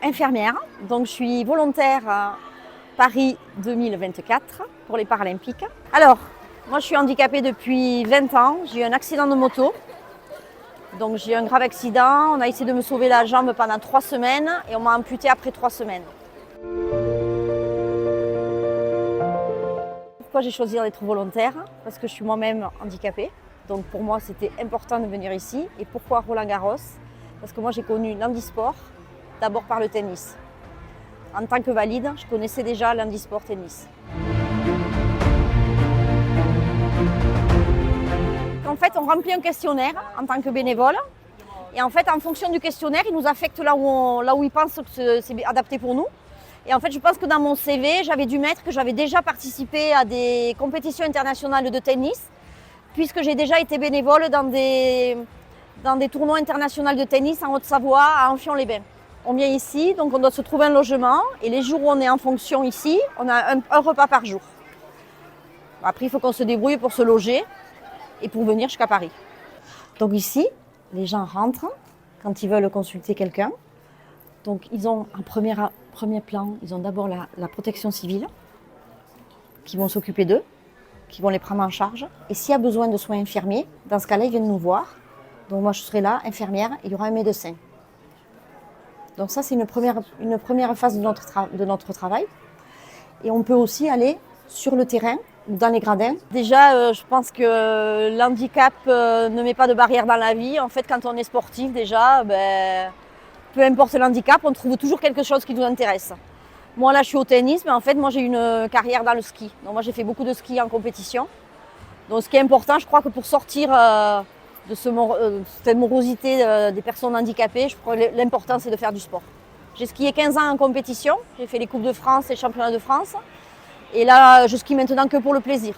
infirmière, donc je suis volontaire à Paris 2024 pour les Paralympiques. Alors, moi je suis handicapée depuis 20 ans, j'ai eu un accident de moto. Donc j'ai eu un grave accident, on a essayé de me sauver la jambe pendant 3 semaines et on m'a amputée après 3 semaines. Pourquoi j'ai choisi d'être volontaire? Parce que je suis moi-même handicapée. Donc pour moi c'était important de venir ici. Et pourquoi Roland-Garros? Parce que moi j'ai connu l'handisport d'abord par le tennis. En tant que valide, je connaissais déjà l'handisport tennis. En fait, on remplit un questionnaire en tant que bénévole. Et en fait, en fonction du questionnaire, il nous affecte là où il pense que c'est adapté pour nous. Et en fait, je pense que dans mon CV, j'avais dû mettre que j'avais déjà participé à des compétitions internationales de tennis, puisque j'ai déjà été bénévole dans des tournois internationaux de tennis en Haute-Savoie, à Amphion-les-Bains. On vient ici, donc on doit se trouver un logement. Et les jours où on est en fonction ici, on a un repas par jour. Après, il faut qu'on se débrouille pour se loger et pour venir jusqu'à Paris. Donc ici, les gens rentrent quand ils veulent consulter quelqu'un. Donc ils ont en premier plan, ils ont d'abord la protection civile, qui vont s'occuper d'eux, qui vont les prendre en charge. Et s'il y a besoin de soins infirmiers, dans ce cas-là, ils viennent nous voir. Donc moi je serai là, infirmière, et il y aura un médecin. Donc ça c'est une première phase de notre travail. Et on peut aussi aller sur le terrain, dans les gradins. Déjà, je pense que l'handicap ne met pas de barrière dans la vie. En fait, quand on est sportif, déjà, peu importe l'handicap, on trouve toujours quelque chose qui nous intéresse. Moi, là, je suis au tennis, mais en fait, moi, j'ai une carrière dans le ski. Donc, moi, j'ai fait beaucoup de ski en compétition. Donc, ce qui est important, je crois que pour sortir de cette morosité des personnes handicapées, je crois que l'important, c'est de faire du sport. J'ai skié 15 ans en compétition. J'ai fait les Coupes de France et les Championnats de France. Et là, je skie maintenant que pour le plaisir.